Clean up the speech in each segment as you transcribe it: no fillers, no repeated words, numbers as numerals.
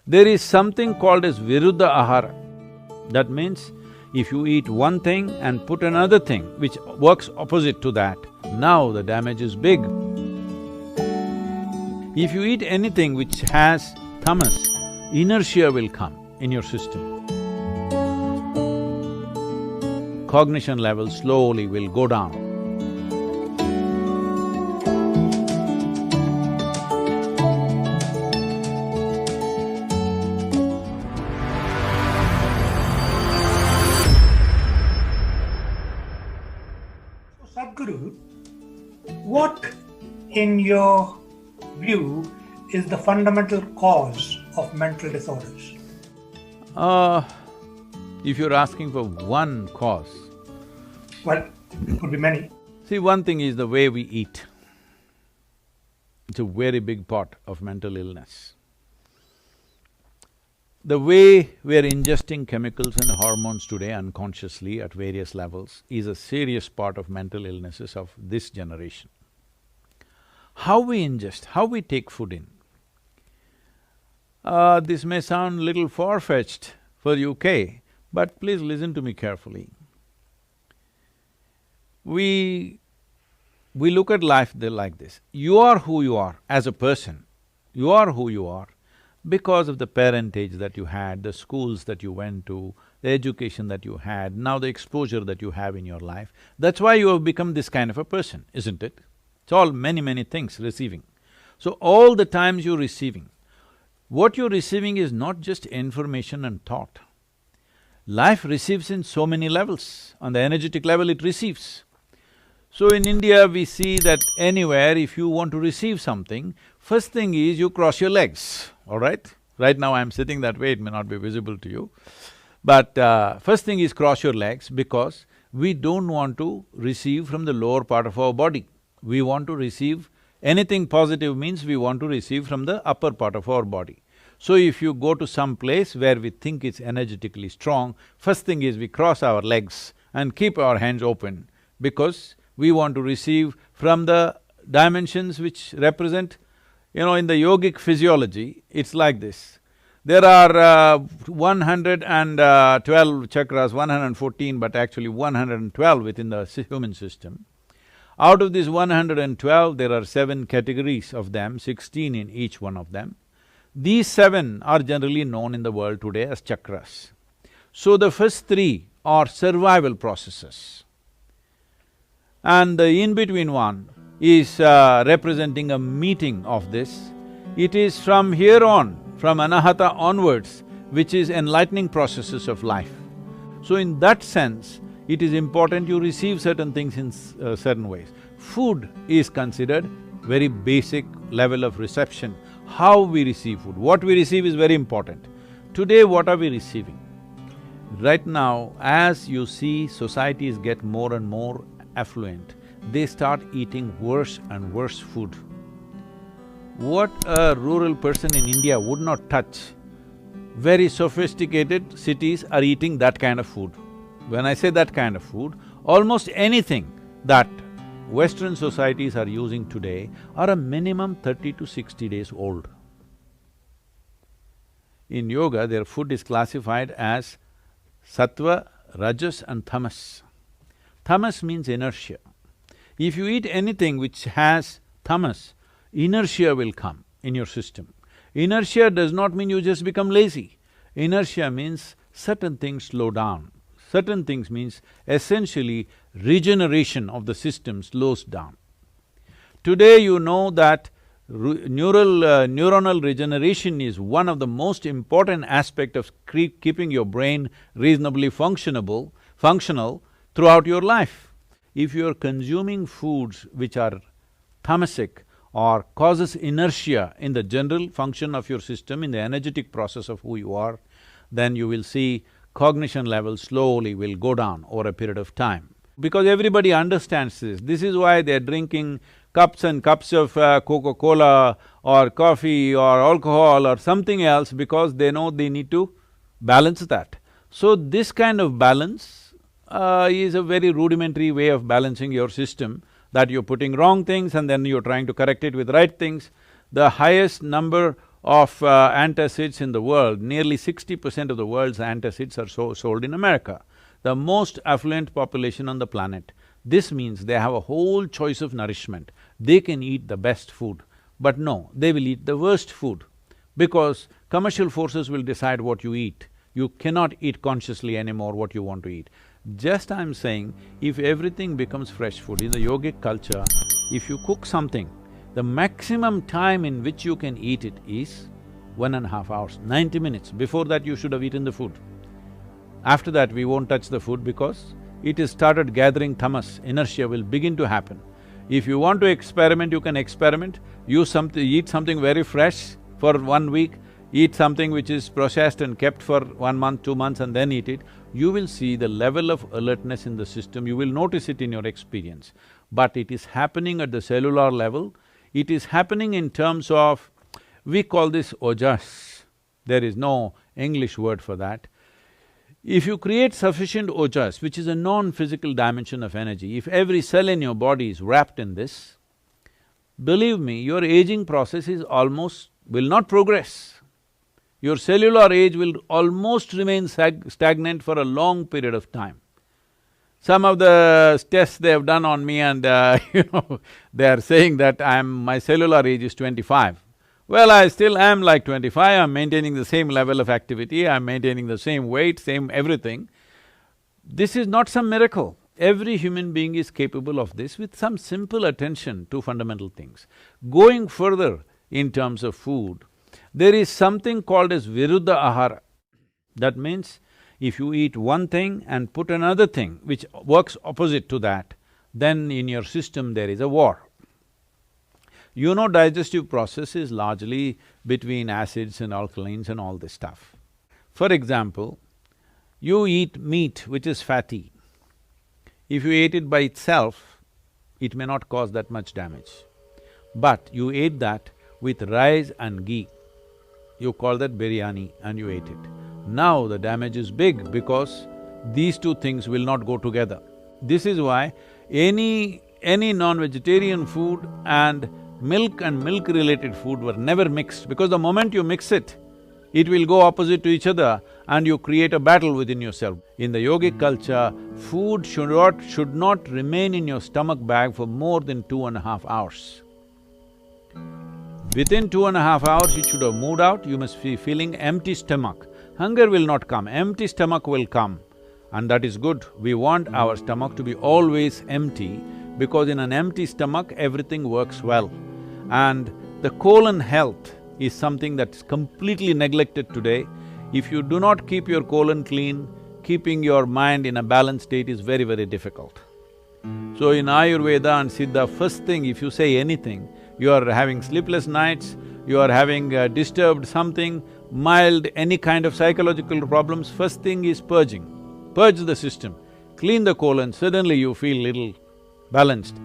There is something called as viruddha ahara. That means, if you eat one thing and put another thing which works opposite to that, now the damage is big. If you eat anything which has tamas, inertia will come in your system. Cognition level slowly will go down. Sadhguru, what in your view is the fundamental cause of mental disorders? If you're asking for one cause… Well, it could be many. See, one thing is the way we eat. It's a very big part of mental illness. The way we're ingesting chemicals and hormones today unconsciously at various levels is a serious part of mental illnesses of this generation. How we ingest, how we take food in. This may sound little far-fetched for UK, but please listen to me carefully. We look at life like this. You are who you are as a person. You are who you are because of the parentage that you had, the schools that you went to, the education that you had, now the exposure that you have in your life. That's why you have become this kind of a person, isn't it? It's all many things receiving. So all the times you're receiving, what you're receiving is not just information and thought. Life receives in so many levels. On the energetic level, it receives. So in India, we see that anywhere if you want to receive something, first thing is you cross your legs, all right? Right now I'm sitting that way, it may not be visible to you. But first thing is cross your legs because we don't want to receive from the lower part of our body. We want to receive… anything positive means we want to receive from the upper part of our body. So if you go to some place where we think it's energetically strong, first thing is we cross our legs and keep our hands open because we want to receive from the dimensions which represent… in the yogic physiology, it's like this. There are 112 chakras, 114, but actually 112 within the human system. Out of these 112, there are 7 categories of them, 16 in each one of them. These 7 are generally known in the world today as chakras. So the first 3 are survival processes. And the in-between one is representing a meeting of this. It is from here on, from anahata onwards, which is enlightening processes of life. So in that sense, it is important you receive certain things in certain ways. Food is considered very basic level of reception. How we receive food, what we receive is very important. Today, what are we receiving? Right now, as you see societies get more and more affluent, they start eating worse and worse food. What a rural person in India would not touch, very sophisticated cities are eating that kind of food. When I say that kind of food, almost anything that Western societies are using today are a minimum 30 to 60 days old. In yoga, their food is classified as sattva, rajas and tamas. Tamas means inertia. If you eat anything which has tamas, inertia will come in your system. Inertia does not mean you just become lazy. Inertia means certain things slow down. Certain things means essentially regeneration of the system slows down. Today you know that neuronal regeneration is one of the most important aspect of keeping your brain reasonably functional throughout your life. If you're consuming foods which are tamasic or causes inertia in the general function of your system, in the energetic process of who you are, then you will see cognition level slowly will go down over a period of time. Because everybody understands this. This is why they're drinking cups and cups of Coca-Cola or coffee or alcohol or something else because they know they need to balance that. So this kind of balance is a very rudimentary way of balancing your system, that you're putting wrong things and then you're trying to correct it with right things. The highest number of antacids in the world. Nearly 60% of the world's antacids are sold in America, the most affluent population on the planet. This means they have a whole choice of nourishment. They can eat the best food, but no, they will eat the worst food because commercial forces will decide what you eat. You cannot eat consciously anymore what you want to eat. Just I'm saying, if everything becomes fresh food, in the yogic culture, if you cook something, the maximum time in which you can eat it is 1.5 hours, 90 minutes. Before that, you should have eaten the food. After that, we won't touch the food because it has started gathering tamas, inertia will begin to happen. If you want to experiment, you can experiment, eat something very fresh for 1 week, eat something which is processed and kept for 1 month, 2 months and then eat it, you will see the level of alertness in the system, you will notice it in your experience. But it is happening at the cellular level, it is happening in terms of… we call this ojas, there is no English word for that. If you create sufficient ojas, which is a non-physical dimension of energy, if every cell in your body is wrapped in this, believe me, your aging process is almost… will not progress. Your cellular age will almost remain stagnant for a long period of time. Some of the tests they have done on me and they are saying that my cellular age is 25. Well, I still am like 25, I'm maintaining the same level of activity, I'm maintaining the same weight, same everything. This is not some miracle. Every human being is capable of this with some simple attention to fundamental things. Going further in terms of food, there is something called as viruddha ahara. That means, if you eat one thing and put another thing which works opposite to that, then in your system there is a war. You know, digestive process is largely between acids and alkalines and all this stuff. For example, you eat meat which is fatty. If you ate it by itself, it may not cause that much damage. But you ate that with rice and ghee, you call that biryani and you ate it. Now the damage is big because these two things will not go together. This is why any non-vegetarian food and milk-related food were never mixed, because the moment you mix it, it will go opposite to each other and you create a battle within yourself. In the yogic culture, food should not remain in your stomach bag for more than 2.5 hours. Within 2.5 hours, it should have moved out, you must be feeling empty stomach. Hunger will not come, empty stomach will come, and that is good. We want our stomach to be always empty, because in an empty stomach, everything works well. And the colon health is something that's completely neglected today. If you do not keep your colon clean, keeping your mind in a balanced state is very, very difficult. So in Ayurveda and Siddha, first thing if you say anything, you are having sleepless nights, you are having disturbed something, mild, any kind of psychological problems, first thing is purging. Purge the system, clean the colon, suddenly you feel little balanced.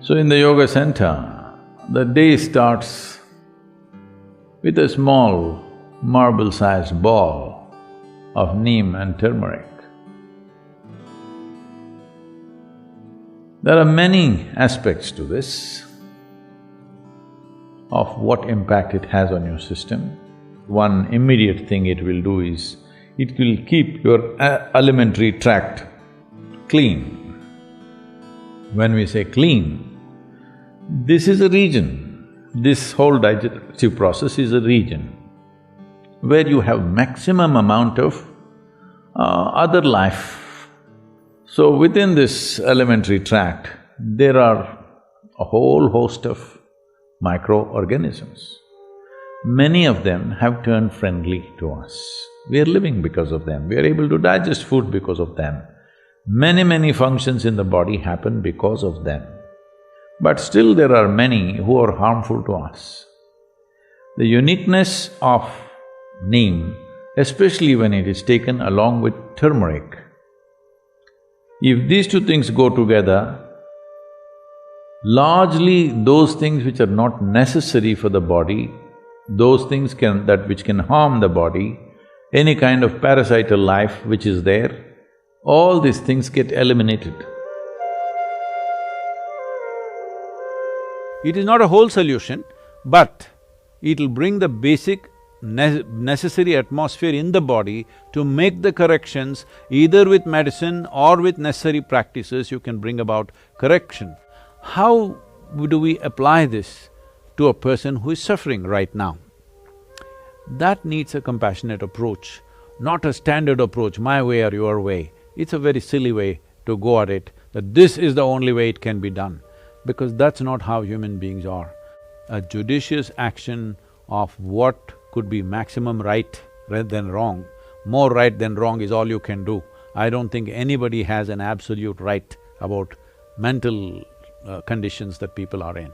So in the yoga center, the day starts with a small marble-sized ball of neem and turmeric. There are many aspects to this, of what impact it has on your system. One immediate thing it will do is, it will keep your alimentary tract clean. When we say clean, this is a region, this whole digestive process is a region where you have maximum amount of other life. So within this alimentary tract, there are a whole host of microorganisms. Many of them have turned friendly to us. We are living because of them, we are able to digest food because of them. Many functions in the body happen because of them. But still there are many who are harmful to us. The uniqueness of neem, especially when it is taken along with turmeric, if these two things go together, largely those things which are not necessary for the body, those things which can harm the body, any kind of parasital life which is there, all these things get eliminated. It is not a whole solution, but it'll bring the basic necessary atmosphere in the body to make the corrections. Either with medicine or with necessary practices, you can bring about correction. How do we apply this to a person who is suffering right now? That needs a compassionate approach, not a standard approach, my way or your way. It's a very silly way to go at it, that this is the only way it can be done, because that's not how human beings are. A judicious action of what could be maximum right rather than wrong, more right than wrong is all you can do. I don't think anybody has an absolute right about mental conditions that people are in.